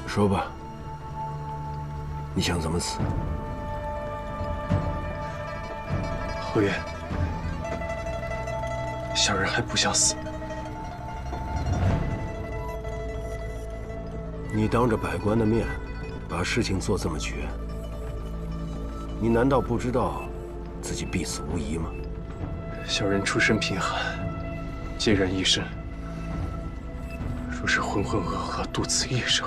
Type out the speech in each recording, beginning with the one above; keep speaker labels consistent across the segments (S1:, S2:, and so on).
S1: 说吧，你想怎么死？
S2: 侯爷，小人还不想死。
S1: 你当着百官的面，把事情做这么绝，你难道不知道自己必死无疑吗？
S2: 小人出身贫寒，孑然一身。若是浑浑噩噩度此一生，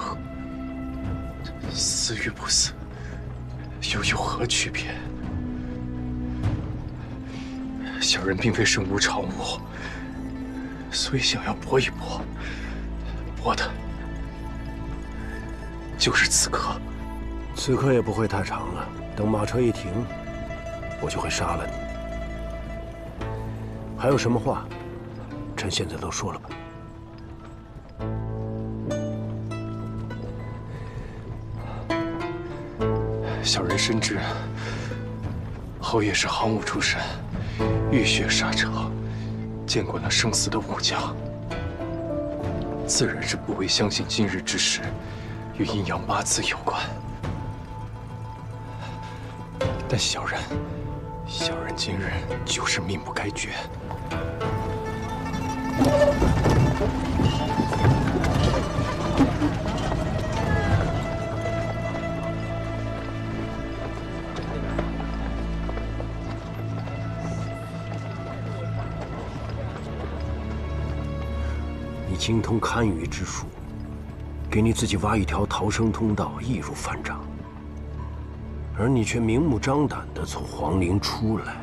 S2: 死与不死，又有何区别？小人并非身无长物，所以想要搏一搏，搏的就是此刻。
S1: 此刻也不会太长了，等马车一停，我就会杀了你。还有什么话，趁现在都说了吧。
S2: 小人深知侯爷是行伍出身，浴血沙场，见惯了生死的武将，自然是不会相信今日之事与阴阳八字有关。但小人今日就是命不该绝。
S1: 你精通堪舆之术，给你自己挖一条逃生通道，易如反掌。而你却明目张胆地从皇陵出来，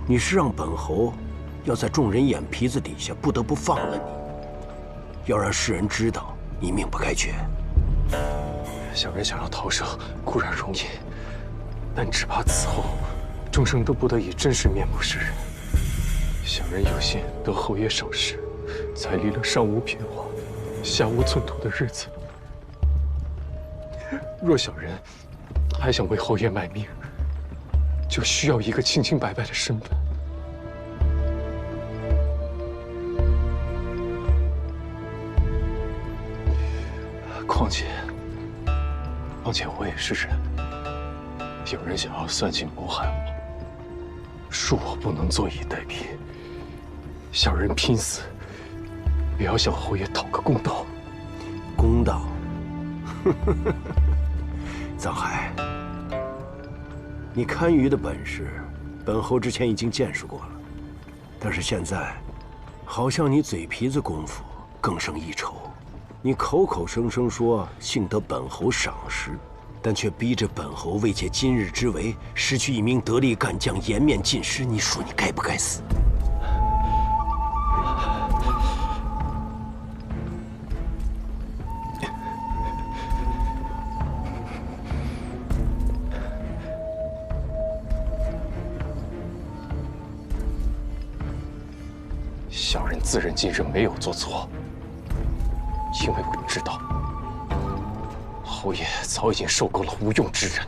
S1: 你是让本侯要在众人眼皮子底下不得不放了你，要让世人知道你命不该绝。
S2: 小人想要逃生固然容易，但只怕此后终生都不得以真实面目示人。小人有幸得侯爷赏识，才离了上无品皇、下无寸土的日子。若小人还想为侯爷卖命，就需要一个清清白白的身份。况且我也是人，有人想要算计谋害我，恕我不能坐以待毙。小人拼死也要向侯爷讨个公道。
S1: 公道？藏海，你堪舆的本事，本侯之前已经见识过了，但是现在，好像你嘴皮子功夫更胜一筹。你口口声声说幸得本侯赏识，但却逼着本侯为借今日之为，失去一名得力干将，颜面尽失。你说你该不该死？
S2: 小人自认今日没有做错。因为我知道，侯爷早已经受够了无用之人。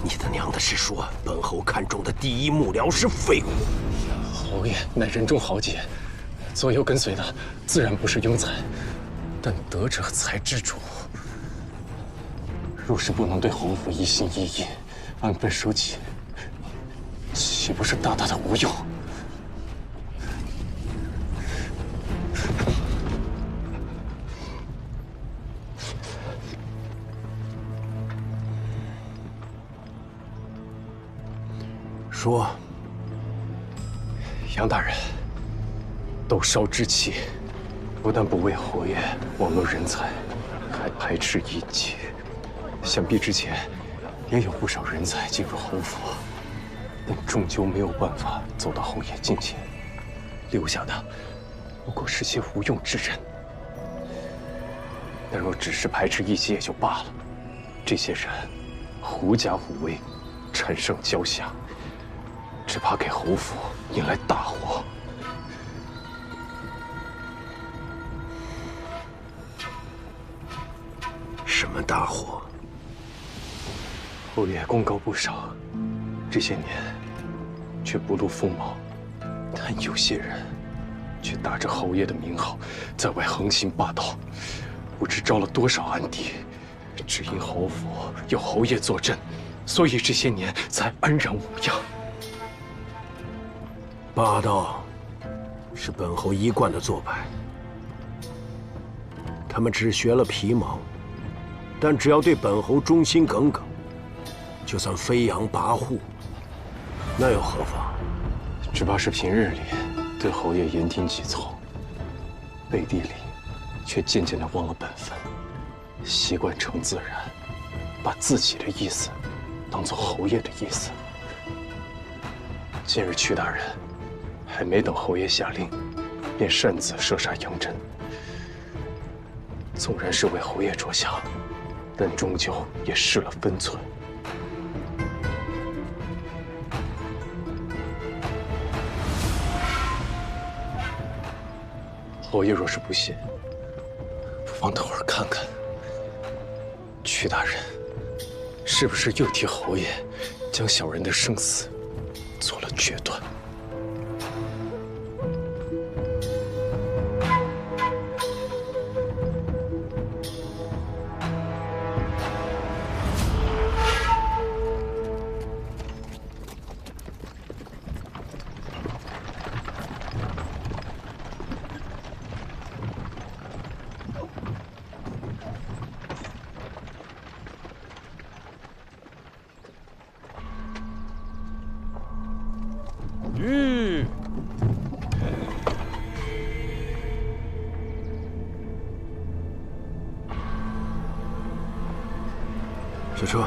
S1: 你他娘的是说，本侯看中的第一幕僚是废物？
S2: 侯爷乃人中豪杰，左右跟随的自然不是庸才，但德者才知足。若是不能对侯府一心一意，安分守己，岂不是大大的无用？
S1: 说，
S2: 杨大人，斗烧之气，不但不为侯爷网罗人才，还排斥异己。想必之前也有不少人才进入侯府，但终究没有办法走到侯爷近前，留下的不过是些无用之人。但若只是排斥异己也就罢了，这些人狐假虎威，产生交下。只怕给侯府引来大祸。
S1: 什么大祸？
S2: 侯爷功高不少，这些年却不露锋芒，但有些人却打着侯爷的名号，在外横行霸道，不知招了多少暗敌，只因侯府有侯爷坐镇，所以这些年才安然无恙。
S1: 霸道是本侯一贯的做派，他们只学了皮毛，但只要对本侯忠心耿耿，就算飞扬跋扈，那又何妨？
S2: 只怕是平日里对侯爷言听计从，背地里却渐渐地忘了本分，习惯成自然，把自己的意思当做侯爷的意思。今日屈大人还没等侯爷下令，便擅自射杀杨真。纵然是为侯爷着想，但终究也失了分寸。侯爷若是不信，不妨等会儿看看，屈大人是不是又替侯爷将小人的生死做了决断？
S1: 下车。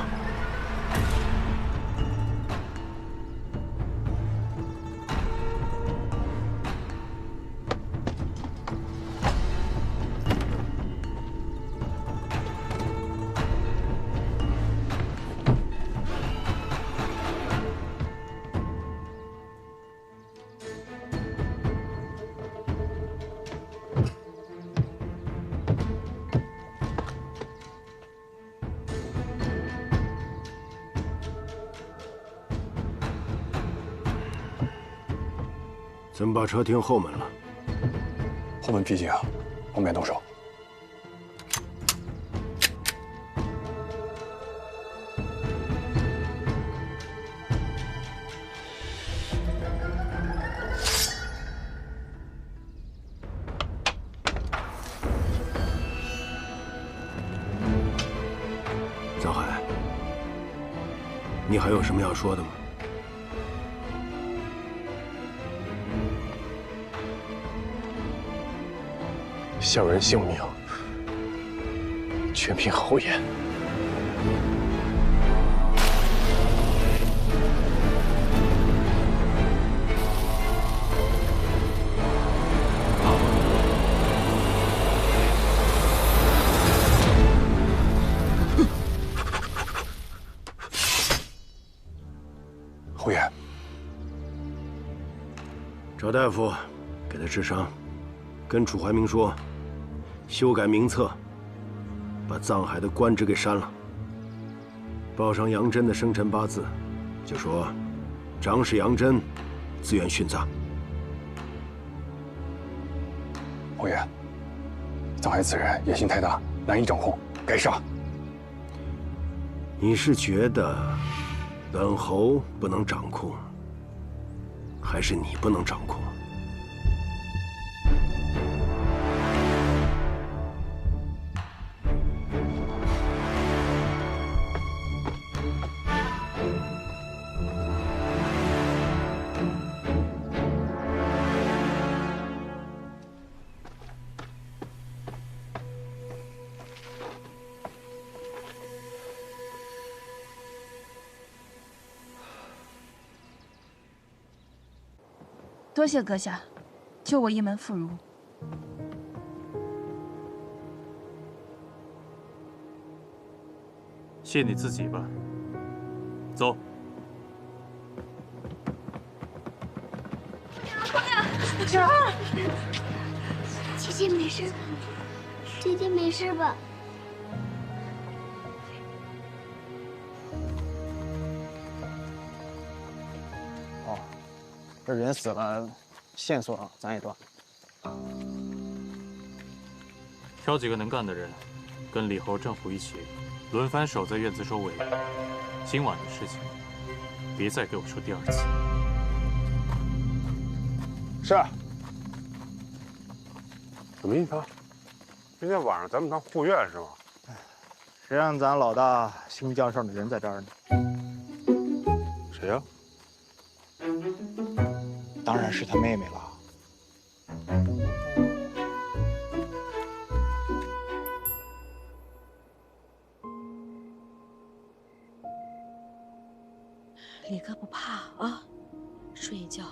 S1: 怎么把车停后门了？
S3: 后门僻静，不免动手。
S1: 张海，你还有什么要说的吗？
S2: 小人性命全凭侯爷。
S3: 侯爷，
S1: 赵大夫，给他治伤，跟楚怀明说，修改名册，把藏海的官职给删了，报上杨真的生辰八字，就说长史杨真自愿殉葬。
S3: 侯爷，藏海此人野心太大，难以掌控，该杀。
S1: 你是觉得本侯不能掌控，还是你不能掌控？
S4: 多谢阁下，救我一门妇孺。
S5: 谢你自己吧。走。
S6: 九儿，姐姐没事吧？姐姐没事吧？
S7: 哦，这人死了，线索咱也断。
S5: 挑几个能干的人，跟李侯、郑虎一起，轮番守在院子周围。今晚的事情，别再给我说第二次。
S3: 是。什么意思啊？今天晚上咱们当护院是吗？
S7: 谁让咱老大新将上的人在这儿呢？
S3: 谁呀？
S7: 当然是他妹妹了。
S8: 李哥不怕啊，睡一觉，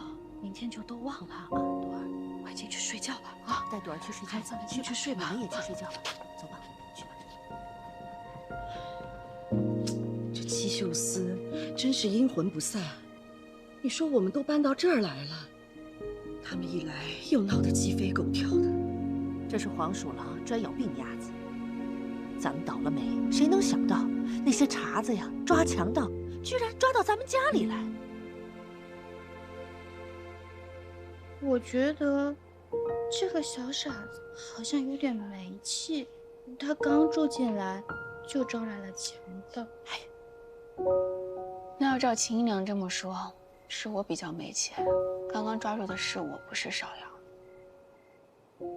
S8: 明天就都忘了啊。朵儿，快进去睡觉吧啊！带朵儿去睡觉，咱们进去睡吧。你们也去睡觉吧，走吧，去吧。
S9: 这七秀司真是阴魂不散。你说我们都搬到这儿来了，他们一来又闹得鸡飞狗跳的。
S8: 这是黄鼠狼专咬病鸭子。咱们倒了霉，谁能想到那些茬子呀，抓强盗，居然抓到咱们家里来。
S6: 我觉得这个小傻子好像有点没气，他刚住进来就招来了强盗。
S4: 那要照秦姨娘这么说，是我比较没气。刚刚抓住的是我，不是邵阳。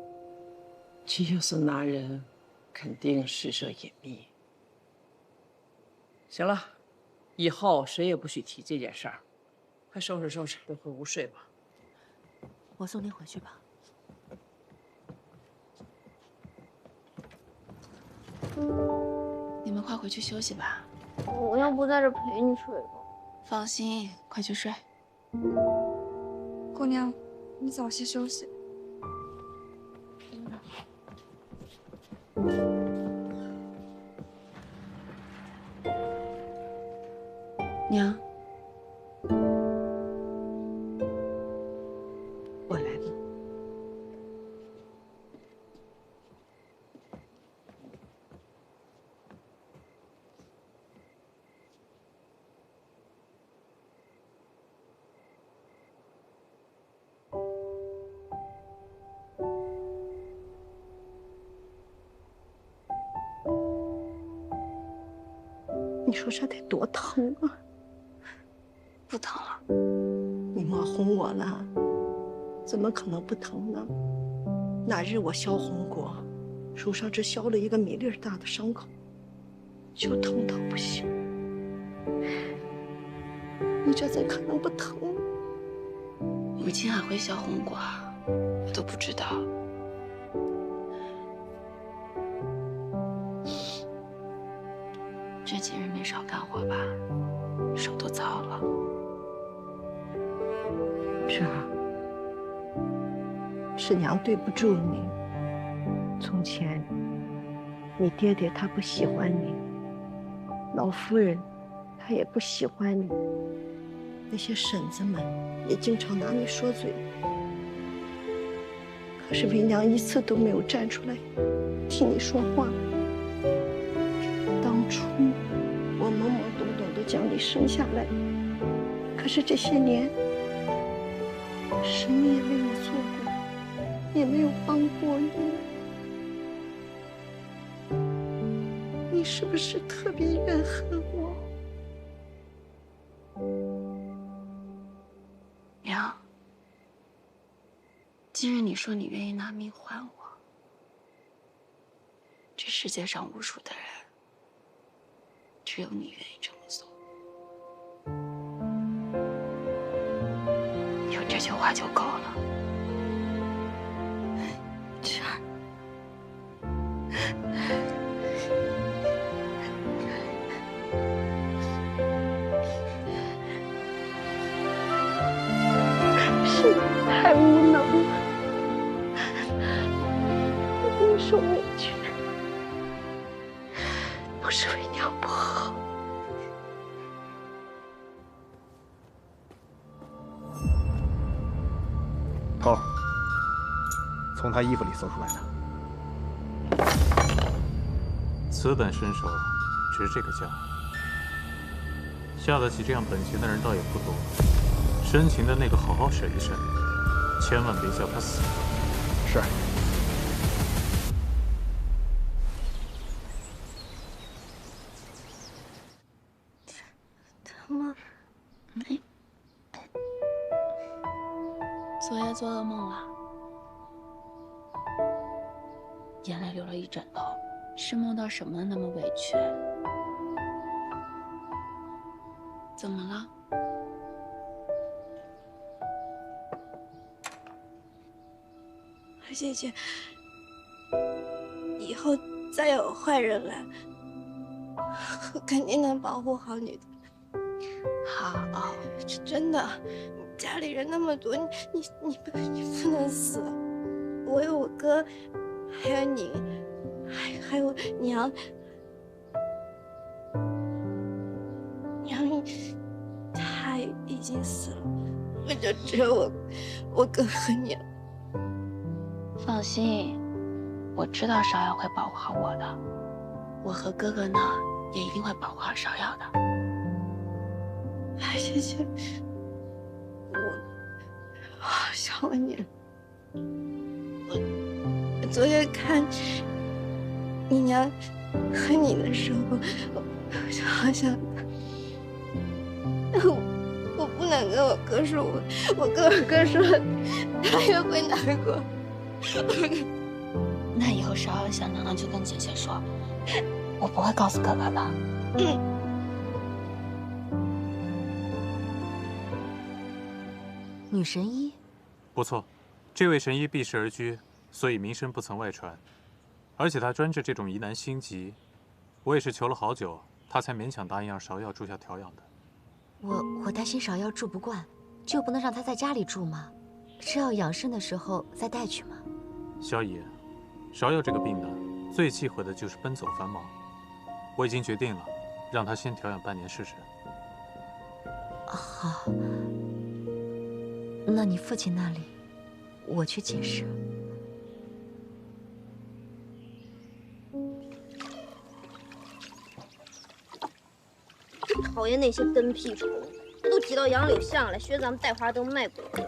S9: 七秀司拿人肯定施舍隐秘。行了，以后谁也不许提这件事儿。快收拾收拾，都回屋睡吧。
S8: 我送您回去吧。
S4: 你们快回去休息吧。
S6: 我要不在这陪你睡吧。
S4: 放心，快去睡。
S10: 姑娘，你早些休息。
S4: 娘，
S9: 我来了。
S11: 你说这得多疼啊！
S4: 不疼了。
S11: 你莫哄我了，怎么可能不疼呢？那日我削红果，手上只削了一个米粒大的伤口，就疼到不行。你这怎可能不疼？
S4: 母亲还会削红果，我都不知道。这几日没少干活吧，手都糙了。
S11: 是娘对不住你。从前，你爹爹他不喜欢你，老夫人她也不喜欢你，那些婶子们也经常拿你说嘴。可是为娘一次都没有站出来替你说话。当初我懵懵懂懂地将你生下来，可是这些年什么也为你做过，也没有帮过你。你是不是特别怨恨我？
S4: 娘，既然你说你愿意拿命换我，这世界上无数的人，只有你愿意这么做。有这句话就够了。芷儿，
S11: 是你太无能了，你受委屈都是为娘不好。
S7: 头，从他衣服里搜出来的。
S5: 此等身手，值这个价。下得起这样本钱的人倒也不多。深情的那个，好好审一审，千万别叫他死。
S7: 是。
S6: 妈。
S4: 昨夜做噩梦了，眼泪流了一枕头，是梦到什么那么委屈？怎么了？
S6: 二姐姐，以后再有坏人来，我肯定能保护好你的。
S4: 好，
S6: 真的，家里人那么多，你不能死。我有我哥，还有你，还有娘。娘，他已经死了，我就只有我哥和你了。
S4: 放心，我知道芍药会保护好我的，我和哥哥呢也一定会保护好芍药的。
S6: 二姐姐，我好想问你，我昨天看你娘和你的时候，我就好想，我不能跟我哥说，我跟我哥说，他也会难过。
S4: 那以后芍药想娘娘就跟姐姐说，我不会告诉哥哥的。
S8: 女神医，
S5: 不错，这位神医避世而居，所以名声不曾外传。而且他专治这种疑难心疾，我也是求了好久，他才勉强答应让芍药住下调养的。
S8: 我担心芍药住不惯，就不能让她在家里住吗？是要养生的时候再带去吗？
S5: 萧姨，芍药这个病呢，最忌讳的就是奔走繁忙。我已经决定了，让她先调养半年试试。
S8: 好，那你父亲那里，我去解释。
S12: 讨厌那些跟屁虫，这都挤到杨柳巷来，学咱们带花灯卖果子，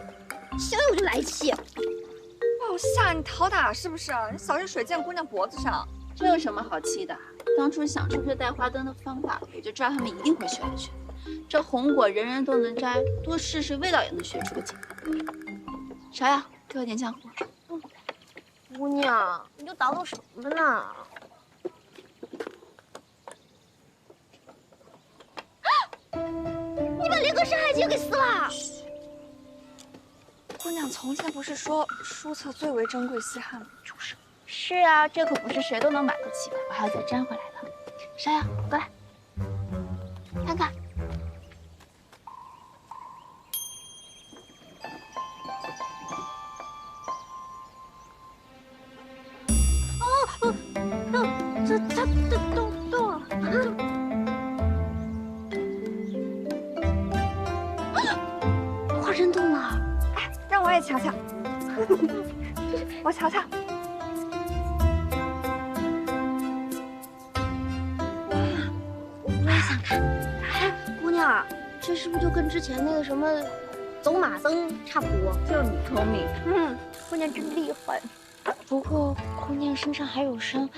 S12: 想想我就来气。
S10: 哦，夏，你讨打是不是？你小心水溅姑娘脖子上。
S4: 这有什么好气的？当初想出这带花灯的方法，我就知道他们一定会学来学。这红果人人都能摘，多试试味道也能学出个劲。芍药，给我点浆糊。
S12: 姑娘，你就捣鼓什么呢？你把连根山海经给撕了！
S10: 姑娘从前不是说书册最为珍贵稀罕吗？
S4: 就是。是啊，这可不是谁都能买得起的，我还要再粘回来的。芍药，过来，看看。
S12: 它动了。花真动了！
S10: 哎，让我也瞧瞧。我瞧瞧。
S12: 我也想看。哎，姑娘，这是不是就跟之前那个什么走马灯差不多？
S4: 就你聪明。
S12: 姑娘真厉害。不过姑娘身上还有伤，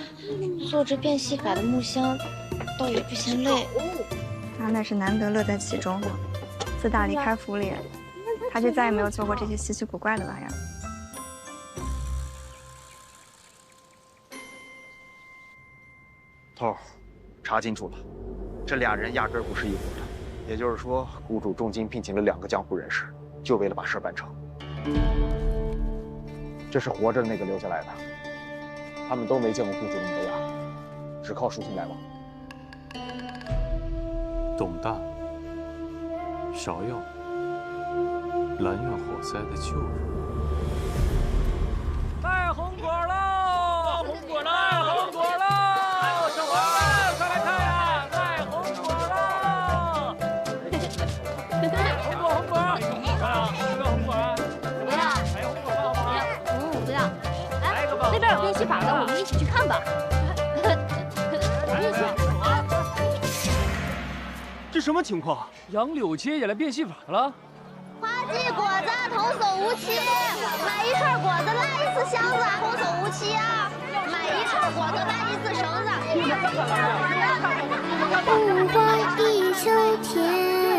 S12: 做着变戏法的木香，倒也不嫌累。
S10: 他那是难得乐在其中。自打离开府里，他就再也没有做过这些稀奇古怪的玩意儿。
S7: 头儿，查清楚了，这俩人压根儿不是一伙的。也就是说，谷主重金聘请了2个江湖人士，就为了把事儿办成。这是活着的那个留下来的，他们都没见过谷主的模样，只靠书信来往。
S5: 董大、芍药、兰苑火灾的旧人。
S13: 卖红果喽！卖红果喽！卖红果喽！小伙伴，快来看呀！卖红果喽！红果，红果，啊，要不要红果啊？
S12: 不要。
S13: 还有红果要吗？
S12: 不要。哎，那边有变戏法的，我们一起去看吧。
S2: 这什么情况？
S13: 杨柳街也来变戏法了？
S12: 花季果子童叟无欺，买一串果子拉一次箱子，童叟无欺啊！买一串果子拉一次绳子。
S14: 风光地久天。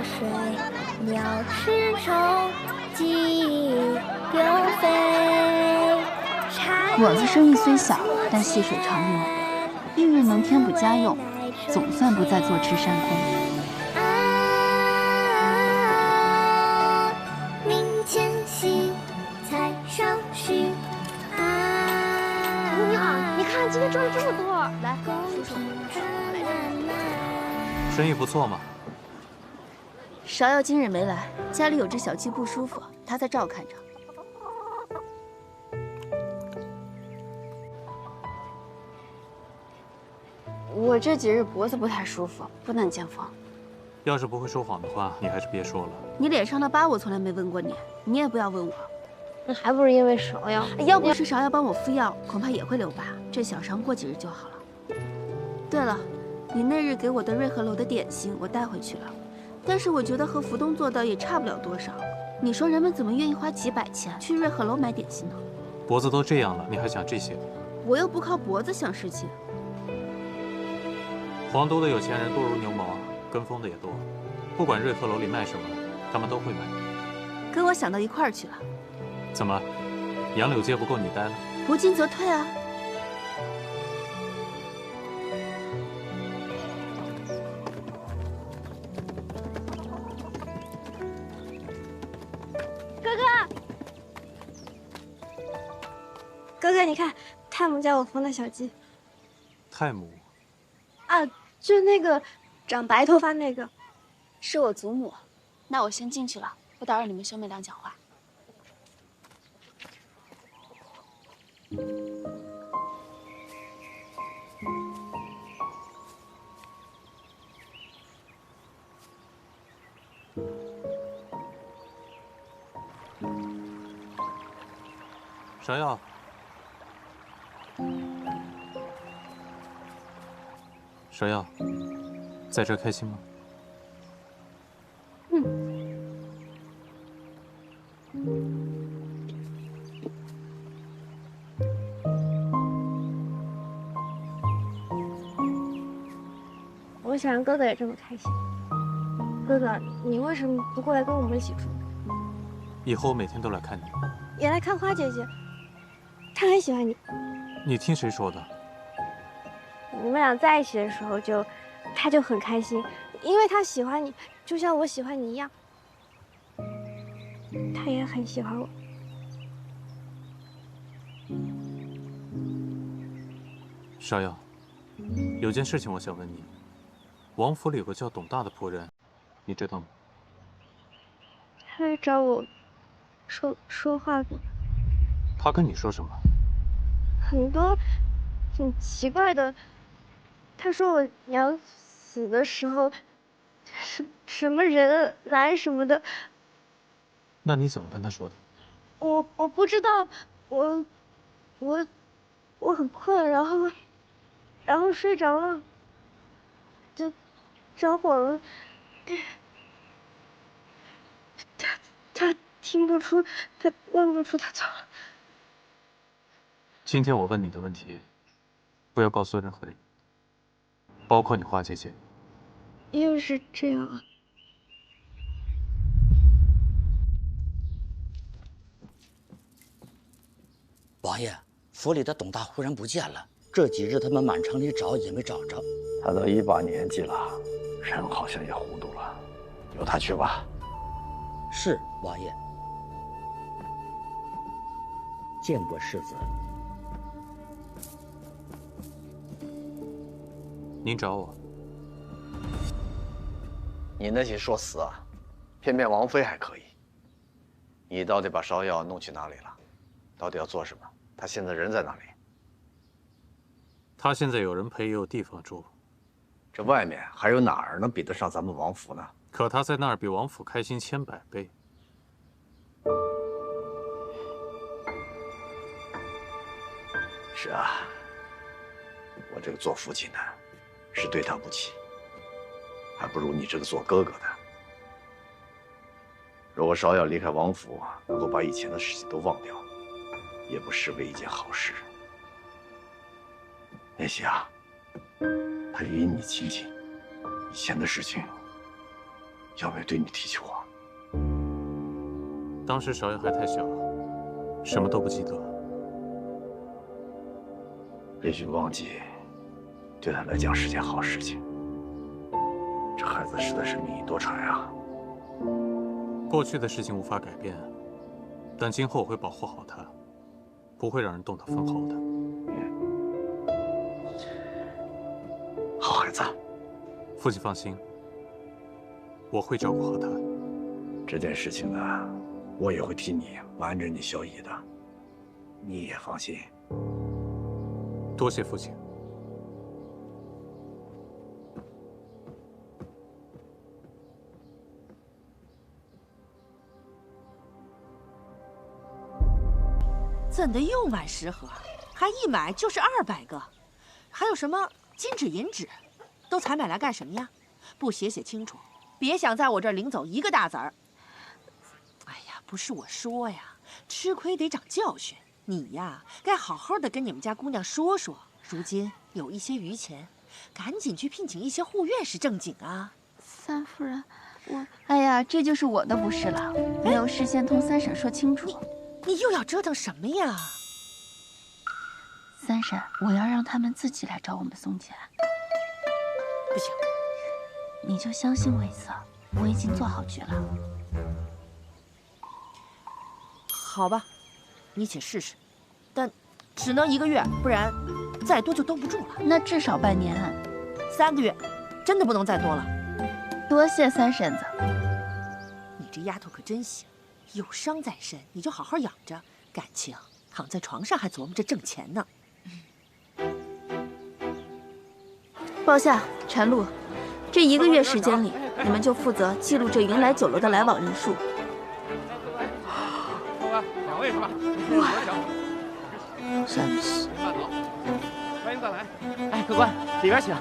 S12: 水，鸟吃虫，鸡又飞。
S4: 果子生意虽小，但细水长流，一日能添补家用，总算不再坐吃山空。
S12: 明前夕，菜上须。你好，你看今天赚了这么多，来，叔叔，
S5: 生意不错嘛。
S4: 芍药今日没来，家里有只小鸡不舒服，他在照看着。我这几日脖子不太舒服，不能见风。
S5: 要是不会说谎的话，你还是别说了。
S4: 你脸上的疤我从来没问过你，你也不要问我。
S12: 那还不是因为芍药？
S4: 要不是芍药帮我敷药，恐怕也会留疤。这小伤过几日就好了。对了，你那日给我的瑞和楼的点心我带回去了，但是我觉得和福东做的也差不了多少。你说人们怎么愿意花几百钱去瑞和楼买点心呢？
S5: 脖子都这样了，你还想这些？
S4: 我又不靠脖子想事情。
S5: 皇都的有钱人多如牛毛，跟风的也多。不管瑞和楼里卖什么，他们都会买。
S4: 跟我想到一块儿去了。
S5: 怎么，杨柳街不够你待了？
S4: 不进则退啊！
S6: 哥哥，你看，泰姆叫我封的小鸡
S5: 泰姆
S6: 啊，就那个长白头发那个，
S4: 是我祖母。那我先进去了，不打扰你们兄妹俩讲话。
S5: 芍药，芍药，在这儿开心吗？
S6: 我想让哥哥也这么开心。哥哥，你为什么不过来跟我们一起住？
S5: 以后我每天都来看你。
S6: 也来看花姐姐，她很喜欢你。
S5: 你听谁说的？
S6: 你们俩在一起的时候她就很开心，因为她喜欢你，就像我喜欢你一样。她也很喜欢我。
S5: 芍药，有件事情我想问你。王府里有个叫董大的仆人，你知道吗？
S6: 他来找我说话过。
S5: 他跟你说什么？
S6: 很多很奇怪的。他说我娘死的时候，什么人来什么的。
S5: 那你怎么跟他说的？
S6: 我不知道，我很困，然后睡着了，就着火了。他听不出，他问不出，他走了。
S5: 今天我问你的问题，不要告诉任何人，包括你花姐姐。
S6: 又是这样啊。
S14: 王爷，府里的董大忽然不见了，这几日他们满城里找也没找着。
S3: 他都一把年纪了，人好像也糊涂了，由他去吧。
S14: 是王爷，见过世子。
S5: 您找我？
S3: 你那些说死啊，偏偏王妃还可以。你到底把芍药弄去哪里了？到底要做什么？他现在人在哪里？
S5: 他现在有人陪，也有地方住。
S3: 这外面还有哪儿能比得上咱们王府呢？
S5: 可他在那儿比王府开心千百倍。
S3: 是啊，我这个做父亲的，是对他不起，还不如你这个做哥哥的。如果芍药离开王府，能够把以前的事情都忘掉，也不失为一件好事。妍希啊，他与你亲近，以前的事情有没有对你提起过？
S5: 当时芍药还太小，什么都不记得。
S3: 也许忘记，对他来讲是件好事情。这孩子实在是命运多舛啊！
S5: 过去的事情无法改变，但今后我会保护好他，不会让人动他分毫的。
S3: 好孩子，
S5: 父亲放心，我会照顾好他。
S3: 这件事情呢，我也会替你瞒着你小姨的，你也放心。
S5: 多谢父亲。
S8: 怎的又买10盒？还一买就是200个，还有什么金纸银纸，都采买来干什么呀？不写清楚，别想在我这儿领走一个大子儿。哎呀，不是我说呀，吃亏得长教训。你呀，该好好的跟你们家姑娘说说，如今有一些余钱，赶紧去聘请一些护院是正经啊。
S4: 三夫人，哎呀，这就是我的不是了，没有事先同三婶说清楚。
S8: 你又要折腾什么呀？
S4: 三婶，我要让他们自己来找我们送钱。
S8: 不行，
S4: 你就相信我一次，我已经做好局了。
S8: 好吧，你且试试，但只能1个月，不然再多就兜不住了。
S4: 那至少半年
S8: ，3个月，真的不能再多了。
S4: 多谢三婶子。
S8: 你这丫头可真行，有伤在身，你就好好养着，感情躺在床上还琢磨着挣钱呢。
S4: 报夏、陈露，这1个月时间里，你们就负责记录这云来酒楼的来往人数。
S13: 2位是吧？
S4: 哇，真是。
S13: 欢迎再来。哎，客官，里边请。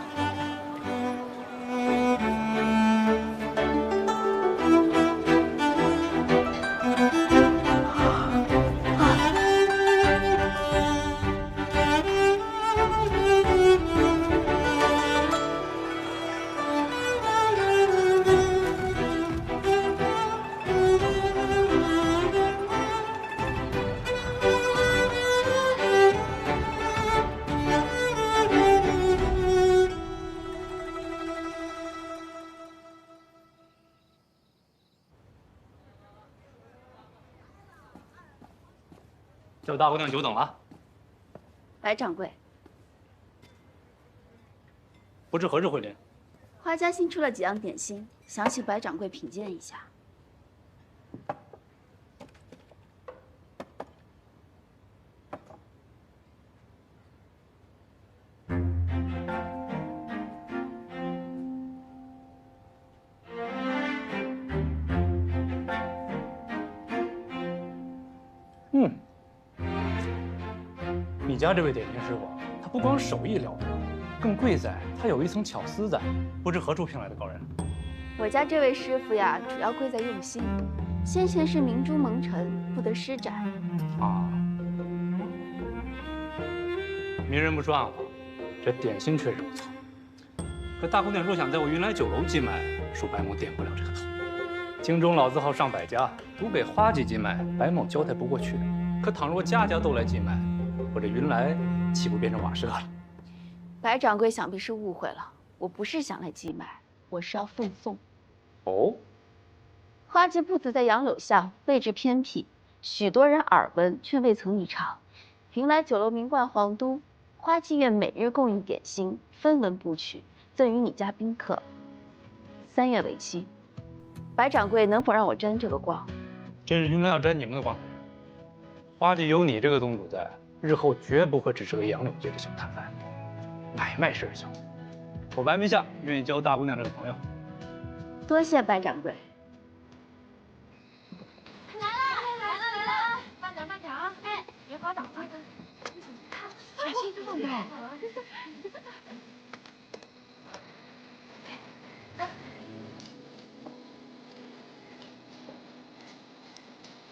S15: 叫大姑娘久等了。
S4: 白掌柜，
S15: 不知何日会临？
S4: 花家新出了几样点心，想请白掌柜品鉴一下。
S15: 你家这位点心师傅，他不光手艺了得，更贵在他有一层巧思在。不知何处聘来的高人？
S4: 我家这位师傅呀，主要贵在用心。先前是明珠蒙尘，不得施展。
S15: 啊，明人不说暗话，这点心确实不错。可大姑娘若想在我云来酒楼寄卖，恕白某点不了这个头。京中老字号上百家，独给花姐寄卖，白某交代不过去。可倘若家家都来寄卖，我这云来岂不变成瓦舍了？
S4: 白掌柜想必是误会了，我不是想来寄卖，我是要奉送。
S15: 哦，
S4: 花记铺子在杨柳巷，位置偏僻，许多人耳闻却未曾一尝。云来酒楼名冠皇都，花记院每日供应点心，分文不取，赠与你家宾客。3月为期，白掌柜能否让我沾这个光？
S15: 这是云来要沾你们的光。花记有你这个宗主在，日后绝不会只是个杨柳街的小摊贩，买卖事小。我白眉下愿意交大姑娘这个朋友。
S4: 多谢白掌柜。
S12: 来了，慢点啊！哎，别滑倒啊！小心撞到。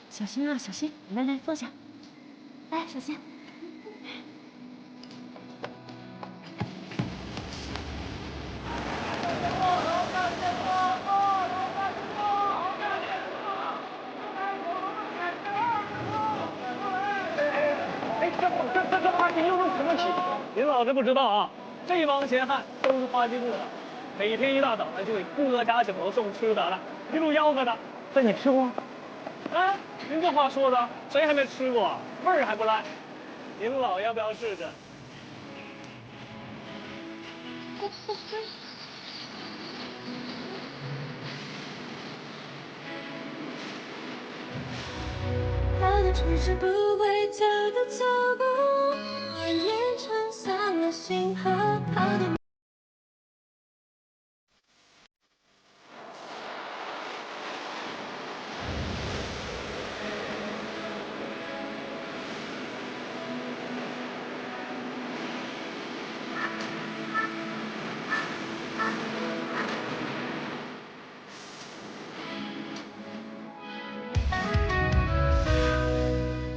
S8: 小心啊，小心！来，坐下。
S4: 来，小心。
S15: 这花季又弄什么起？您老是不知道啊，这帮闲汉都是花季部的，每天一大早呢就给各家酒楼送吃的了，一路吆喝的。这你吃过？啊，您这话说的，谁还没吃过？味儿还不赖。您老要不要试试？
S16: 他的城市不回家的脚步，蜿蜒撑散了星河，他的。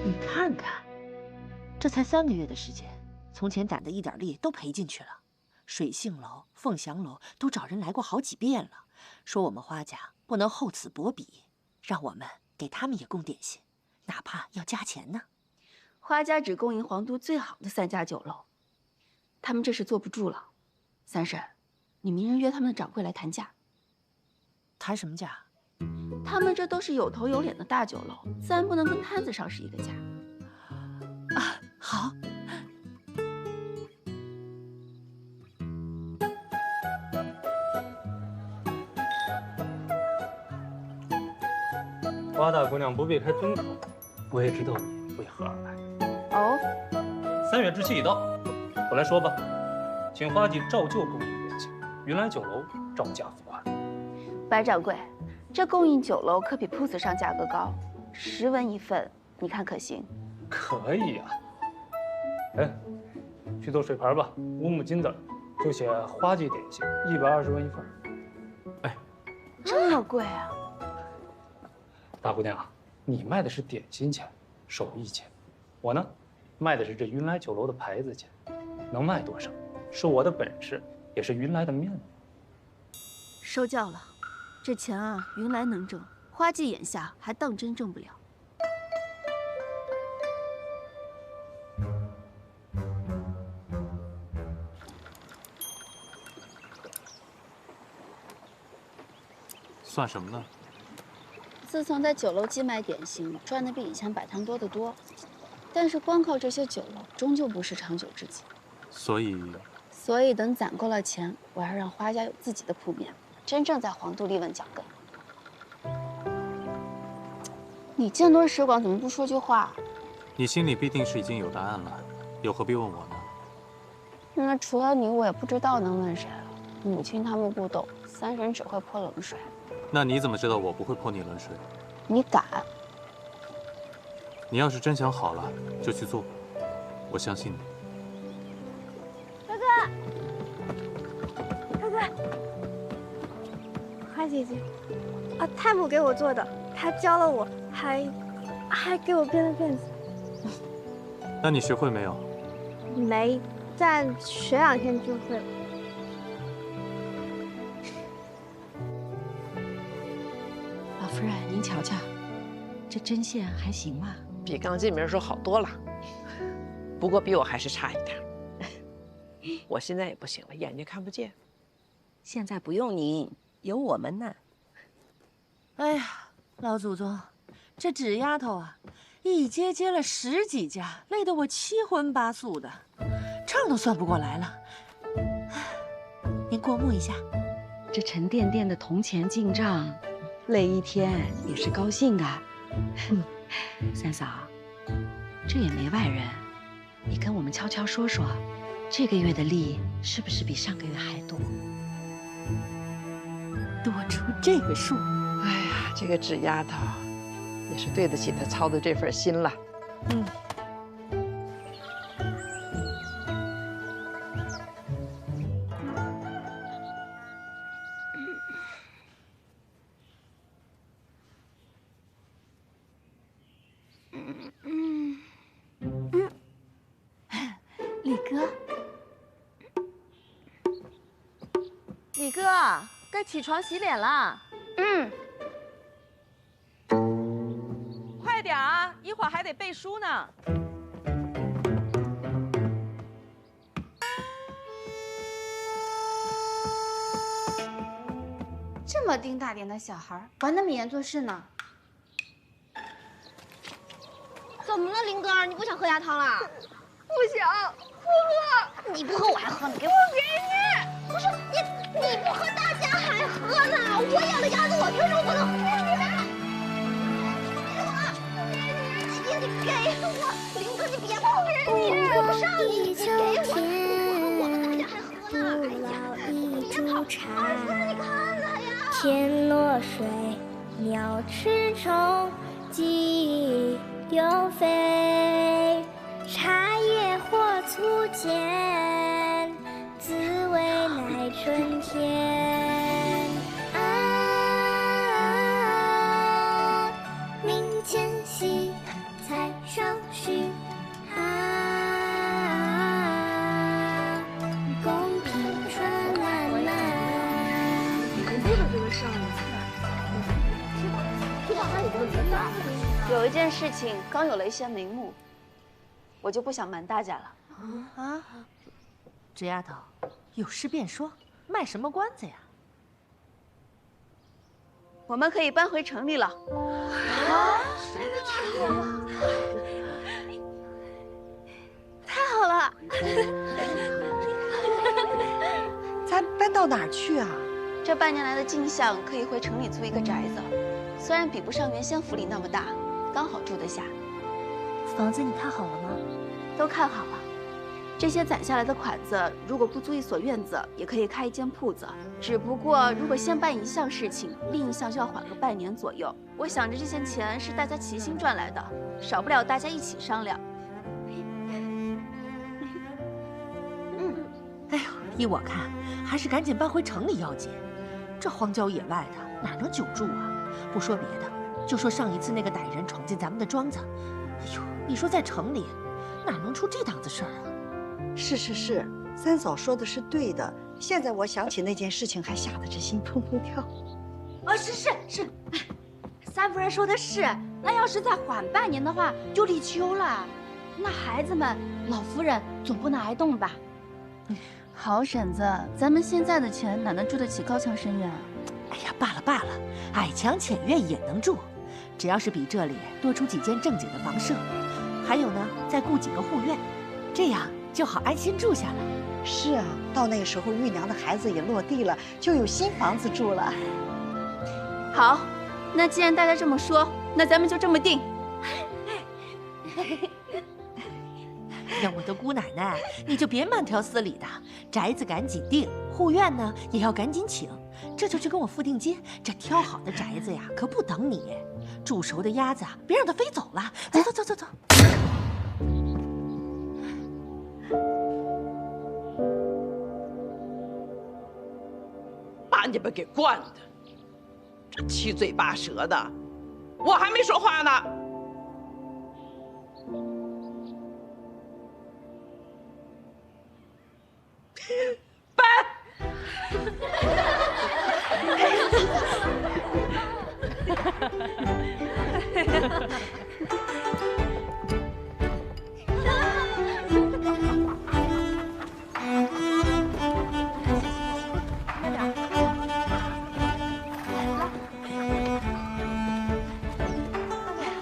S8: 你看看，这才3个月的时间，从前攒的一点力都赔进去了。水杏楼、凤翔楼都找人来过好几遍了，说我们花家不能厚此薄彼，让我们给他们也供点心，哪怕要加钱呢。
S4: 花家只供应皇都最好的3家酒楼，他们这是坐不住了。三婶，你明日约他们的掌柜来谈价。
S8: 谈什么价？
S4: 他们这都是有头有脸的大酒楼，自然不能跟摊子上是一个价。
S8: 啊，好。
S15: 花大姑娘不必开尊口，我也知道你为何而来。
S4: 哦
S15: ，3月之期已到，我来说吧，请花季照旧供应点心，云来酒楼照价付款。
S4: 白掌柜，这供应酒楼可比铺子上价格高，10文1份，你看可行？
S15: 可以呀。哎，去做水盘吧，5亩金子，就写花季点心，120文1份。哎，
S4: 这么贵啊！
S15: 大姑娘，你卖的是点心钱，手艺钱，我呢，卖的是这云来酒楼的牌子钱，能卖多少，是我的本事，也是云来的面子。
S4: 收教了，这钱啊，云来能挣，花季眼下还当真挣不了。
S5: 算什么呢？
S4: 自从在酒楼寄卖点心，赚的比以前摆摊多得多。但是光靠这些酒楼，终究不是长久之计。
S5: 所
S4: 以等攒够了钱，我要让花家有自己的铺面，真正在皇都立稳脚跟。你见多识广，怎么不说句话？
S5: 你心里必定是已经有答案了，又何必问我呢？
S4: 那除了你，我也不知道能问谁了。母亲他们不懂，三婶只会泼冷水。
S5: 那你怎么知道我不会泼你冷水？
S4: 你敢？
S5: 你要是真想好了，就去做，我相信你。
S6: 哥哥，花姐姐，啊，太母给我做的，她教了我，还给我编了辫子。
S5: 那你学会没有？
S6: 没，但学2天就会了。
S9: 老夫人，您瞧瞧，这针线还行吗？
S11: 比刚进门时候好多了，不过比我还是差一点。我现在也不行了，眼睛看不见。
S9: 现在不用您，有我们呢。
S8: 哎呀，老祖宗，这纸丫头啊，一接接了10几家，累得我7荤8素的，账都算不过来了。您过目一下，
S9: 这沉甸甸的铜钱进账，累1天也是高兴啊。三嫂，这也没外人，你跟我们悄悄说说，这个月的利是不是比上个月还多？
S8: 多出这个数。
S11: 哎呀，这个纸丫头也是对得起她操的这份心了。
S8: 嗯。
S4: 李哥，
S8: 李哥，该起床洗脸了。快点啊，一会儿还得背书呢。
S17: 么丁大点的小孩，管那么严做事呢？
S12: 怎么了，林哥？你不想喝鸭汤了？
S6: 不想，不喝。
S12: 你不喝我还喝，你给我。
S6: 不给你。
S12: 不是你不喝，大家还喝呢。我养的鸭子，我凭什么不能喝？你给我，林哥，你别碰我，我不上你，你给我，大家还喝呢。哎呀，你别跑，儿子，你看他呀。
S16: 天落水，鸟吃虫，鸡丢飞，茶叶或粗浅，滋味乃春天。啊，明前夕，菜上须。啊，公平春烂漫。
S4: 有一件事情刚有了一些眉目，我就不想瞒大家了。
S8: 啊，这丫头，有事便说，卖什么关子呀？
S4: 我们可以搬回城里了。
S6: 太好了！
S18: 咱搬到哪儿去啊？
S4: 这半年来的进项可以回城里租一个宅子，虽然比不上原先府里那么大，刚好住得下。
S6: 房子你看好了吗？
S4: 都看好了。这些攒下来的款子，如果不租一所院子，也可以开一间铺子。只不过，如果先办一项事情，另一项就要缓个半年左右。我想着这些钱是大家齐心赚来的，少不了大家一起商量。
S8: 哎呦，依我看，还是赶紧搬回城里要紧。这荒郊野外的，哪能久住啊？不说别的，就说上一次那个歹人闯进咱们的庄子，哎呦，你说在城里，哪能出这档子事儿啊？
S18: 是，三嫂说的是对的。现在我想起那件事情，还吓得这心砰砰跳。
S17: 是，三夫人说的是，那要是再缓半年的话，就立秋了。那孩子们，老夫人总不能挨冻吧？
S4: 好婶子，咱们现在的钱哪能住得起高墙深院啊？
S8: 哎呀，罢了，矮墙浅院也能住，只要是比这里多出几间正经的房舍，还有呢，再雇几个护院，这样就好安心住下了。
S18: 是啊，到那个时候，玉娘的孩子也落地了，就有新房子住了。
S4: 好，那既然大家这么说，那咱们就这么定。
S8: 呀，我的姑奶奶，你就别慢条斯理的，宅子赶紧定，护院呢也要赶紧请。这就去跟我付定金，这挑好的宅子呀，可不等你。煮熟的鸭子，别让它飞走了。走。
S19: 把你们给惯的，这七嘴八舌的，我还没说话呢。搬。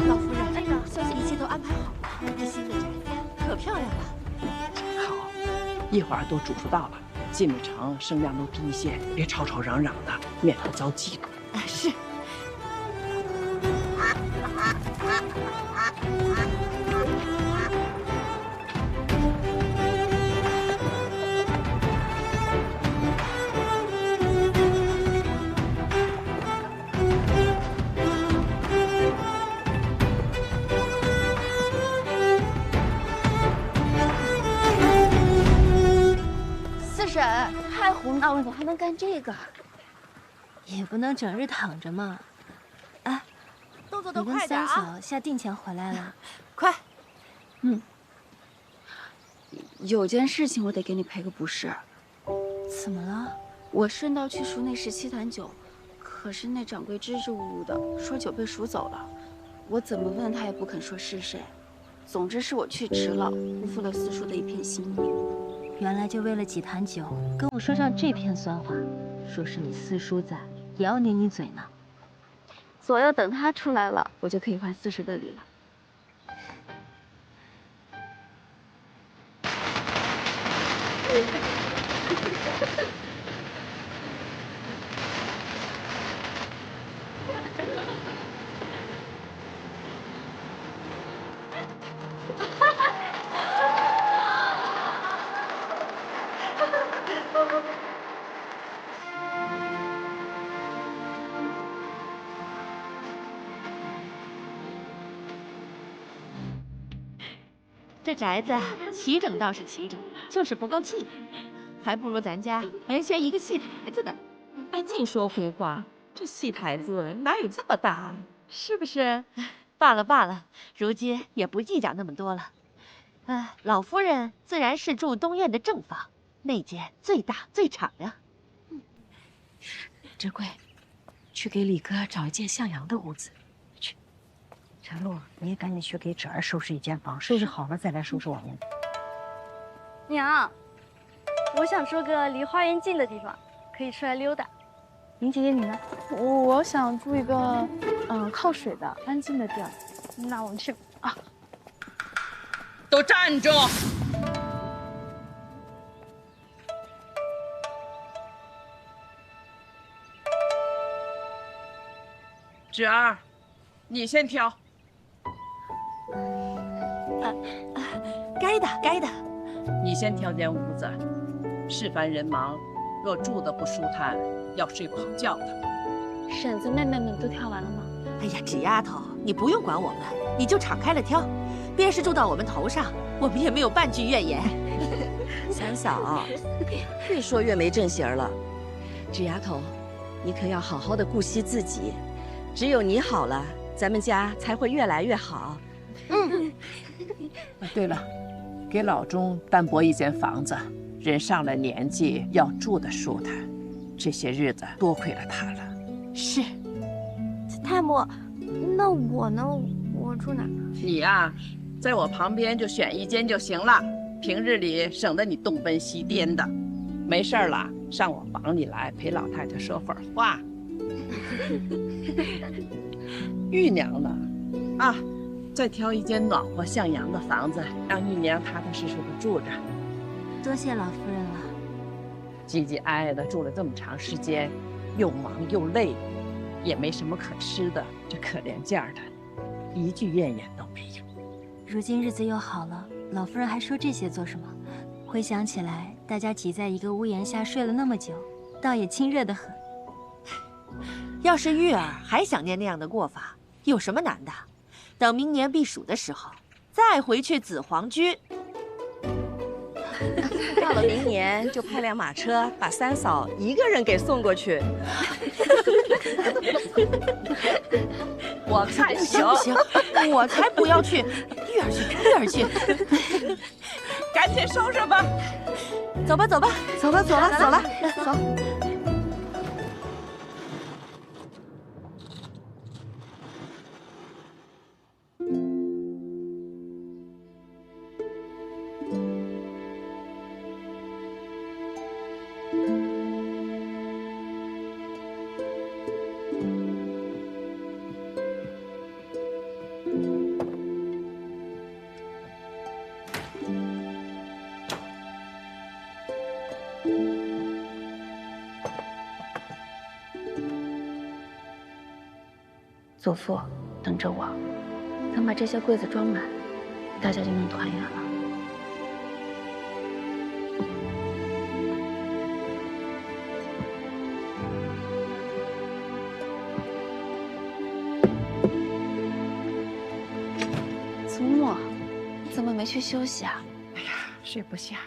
S8: 老夫人，一切都安排好了，这新的宅子可漂亮了。
S19: 好，一会儿都煮熟到了，进了城声量都低一些，别吵吵嚷嚷的，免得遭嫉妒。
S8: 是。
S4: 婶，太胡闹了，你还能干这个？
S6: 也不能整日躺着嘛。哎，
S8: 动作都
S6: 你跟
S8: 快点啊！
S6: 三嫂下定钱回来了，
S8: 快。
S4: 有件事情我得给你赔个不是。
S6: 怎么了？
S4: 我顺道去赎那17坛酒，可是那掌柜支支吾吾的说酒被赎走了，我怎么问他也不肯说是谁。总之是我去迟了，辜负了四叔的一片心意。
S6: 原来就为了几坛酒，跟我说上这片酸话，说是你四叔在，也要捏你嘴呢。左右等他出来了，我就可以换40的礼了。
S8: 这宅子齐整倒是齐整，就是不够气派，还不如咱家门前一个戏台子呢。
S20: 哎，净说胡话，这戏台子哪有这么大？
S8: 是不是？罢了罢了，如今也不计较那么多了。老夫人自然是住东院的正房，那间最大最敞亮。
S9: 珍贵，去给李哥找一间向阳的屋子。去，陈露，你也赶紧去给芷儿收拾一间房，收拾好了再来收拾我们。
S6: 娘，我想住个离花园近的地方，可以出来溜达。林姐姐你呢？
S10: 我想住一个靠水的安静的地儿。那我们去啊。
S20: 都站住！芷儿，你先挑。
S8: 该的，该的。
S20: 你先挑间屋子。事繁人忙，若住得不舒坦，要睡不好觉的。
S6: 婶子妹妹们都挑完了吗？
S8: 哎呀，纸丫头，你不用管我们，你就敞开了挑。便是住到我们头上，我们也没有半句怨言。
S9: 三嫂，越说越没正形了。纸丫头，你可要好好的顾惜自己，只有你好了，咱们家才会越来越好。
S19: 对了，给老钟单拨一间房子，人上了年纪要住得舒坦，这些日子多亏了他了。
S8: 是。
S6: 太母，那我呢？我住哪？
S20: 你呀，在我旁边就选一间就行了，平日里省得你东奔西颠的。没事了，上我房里来陪老太太说会儿话。玉娘呢？啊，再挑一间暖和向阳的房子，让玉娘踏踏实实的住着。
S6: 多谢老夫人了。
S20: 唧唧挨挨的住了这么长时间，又忙又累，也没什么可吃的，这可怜劲儿的，一句怨言都没有。
S6: 如今日子又好了，老夫人还说这些做什么？回想起来，大家挤在一个屋檐下睡了那么久，倒也亲热得很。
S8: 要是玉儿还想念那样的过法，有什么难的？等明年避暑的时候，再回去紫黄居。
S9: 到了明年就派辆马车把三嫂一个人给送过去。
S20: 我看行
S8: 不行，我才不要去，玉儿去，玉儿去。
S20: 赶紧收拾吧，
S8: 走吧，走吧，
S9: 走了，走了，走了，走。
S6: 祖父，等着我，等把这些柜子装满，大家就能团圆了。祖母，你怎么没去休息啊？
S19: 哎呀，睡不下，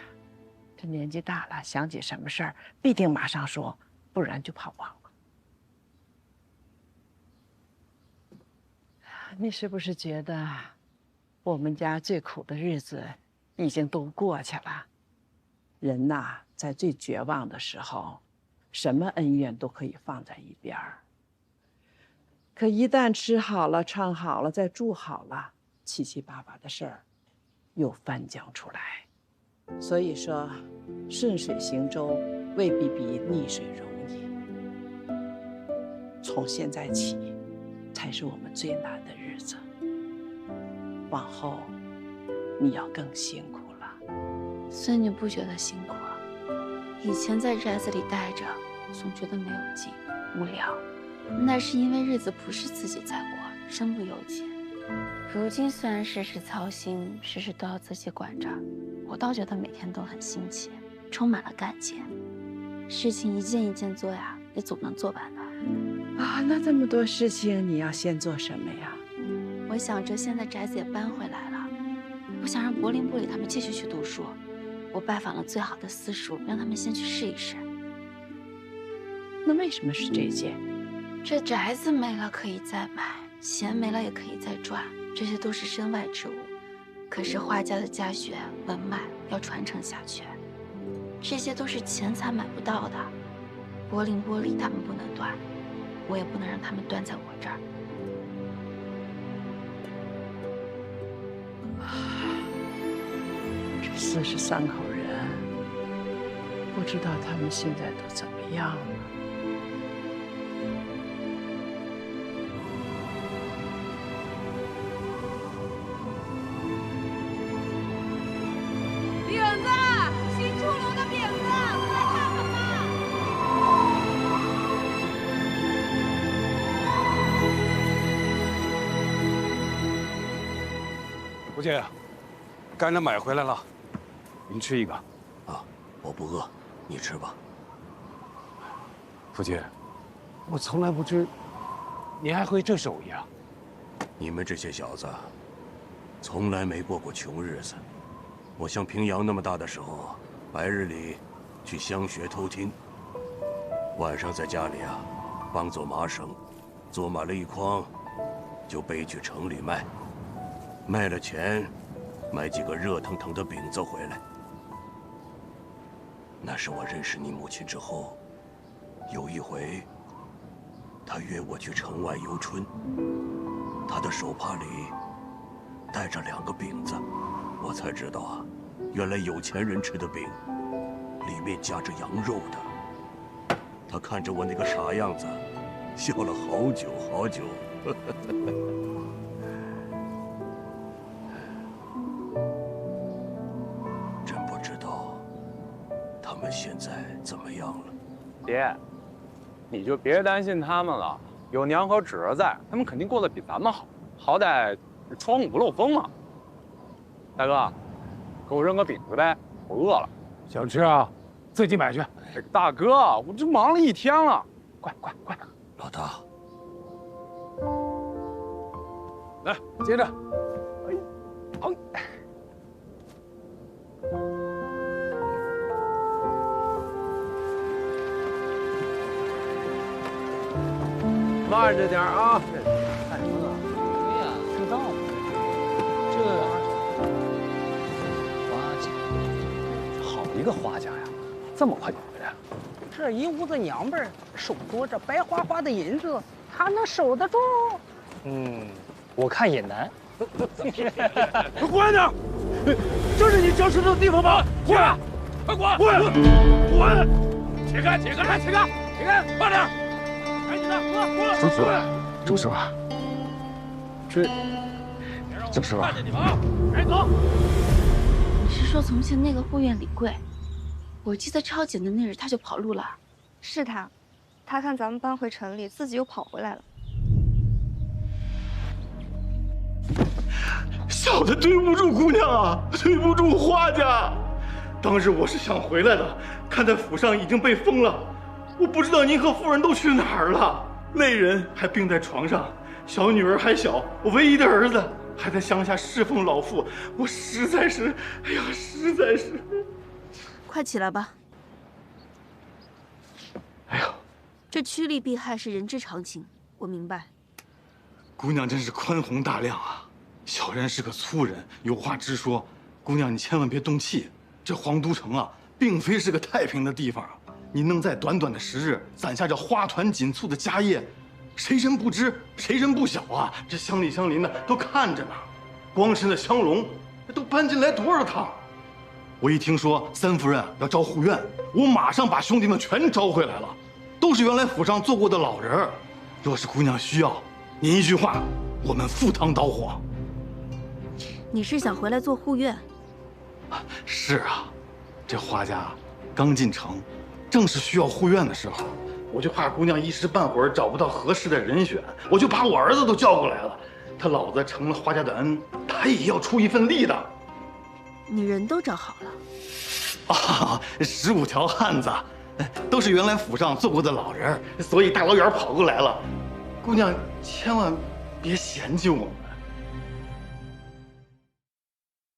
S19: 这年纪大了，想起什么事儿必定马上说，不然就怕忘了。你是不是觉得我们家最苦的日子已经都过去了？人呐，在最绝望的时候，什么恩怨都可以放在一边儿。可一旦吃好了、穿好了、再住好了，七七八八的事儿又翻江出来。所以说，顺水行舟未必比逆水容易。从现在起，才是我们最难的日子。往后，你要更辛苦了。
S4: 孙女不觉得辛苦啊，以前在宅子里待着，总觉得没有劲、无聊，那是因为日子不是自己在过，身不由己。如今虽然事事操心，事事都要自己管着，我倒觉得每天都很新奇，充满了干劲。事情一件一件做呀，也总能做完的。
S19: 啊，那这么多事情，你要先做什么呀？
S4: 我想着现在宅子也搬回来了，我想让柏林部里他们继续去读书。我拜访了最好的私塾，让他们先去试一试。
S19: 那为什么是这件？
S4: 这宅子没了可以再买，钱没了也可以再赚，这些都是身外之物。可是画家的家学文脉要传承下去，这些都是钱财买不到的。柏林玻璃他们不能断，我也不能让他们断在我这儿。
S19: 这43口人，不知道他们现在都怎么样了。
S8: 饼子，新出炉的饼子，快来看看吧！
S21: 吴姐，干粮买回来了，您吃一个。
S1: 啊，我不饿，你吃吧。
S21: 福姐，我从来不知您还会这手艺啊！
S1: 你们这些小子，从来没过过穷日子。我像平阳那么大的时候，白日里去乡学偷听，晚上在家里啊，帮做麻绳，做满了一筐，就背去城里卖，卖了钱，买几个热腾腾的饼子回来。那是我认识你母亲之后，有一回，她约我去城外游春，她的手帕里带着2个饼子，我才知道啊，原来有钱人吃的饼，里面夹着羊肉的。她看着我那个傻样子，笑了好久好久。真不知道他们现在怎么样了。
S22: 爹，你就别担心他们了，有娘和侄儿在，他们肯定过得比咱们好，好歹窗户不漏风嘛。大哥，给我扔个饼子呗，我饿了。
S21: 想吃啊？自己买去。
S22: 大哥，我这忙了一天了，快！
S1: 老大，
S21: 来接着。
S22: 好。
S21: 慢着点啊！
S13: 干什么呢？对呀，知道吗？这花家，好一个花家呀！这么快就回来了。
S23: 这一屋子娘们儿，手多着白花花的银子，他能守得住？
S13: 我看也难。
S21: 滚点！这是你交石头的地方吗？滚！快滚！滚！起开！快点！赶紧的，滚！
S2: 朱师傅，朱师傅，
S21: 看见你们啊！赶紧走！
S4: 你是说从前那个护院李贵？我记得抄检的那日他就跑路了。
S10: 是他，他看咱们搬回城里，自己又跑回来了。
S24: 小的对不住姑娘啊，对不住花家。当日我是想回来的，看在府上已经被封了，我不知道您和夫人都去哪儿了。累人还病在床上，小女儿还小，我唯一的儿子还在乡下侍奉老父，我实在是，哎呀，实在是。
S4: 快起来吧。
S24: 哎呦，
S4: 这趋利避害是人之常情，我明白。
S24: 姑娘真是宽宏大量啊！小人是个粗人，有话直说。姑娘，你千万别动气。这皇都城啊，并非是个太平的地方。你能在短短的10日攒下这花团锦簇的家业，谁人不知，谁人不晓啊？这乡里乡邻的都看着呢。光是那香龙，都搬进来多少趟？我一听说三夫人要招护院，我马上把兄弟们全招回来了，都是原来府上做过的老人。若是姑娘需要，您一句话，我们赴汤蹈火。
S10: 你是想回来做护院？
S24: 是啊，这花家刚进城，正是需要护院的时候，我就怕姑娘一时半会儿找不到合适的人选，我就把我儿子都叫过来了。他老子成了花家的恩，他也要出一份力的。
S10: 你人都找好了？
S24: 啊，15条汉子，都是原来府上做过的老人，所以大老远跑过来了。姑娘千万别嫌弃我们。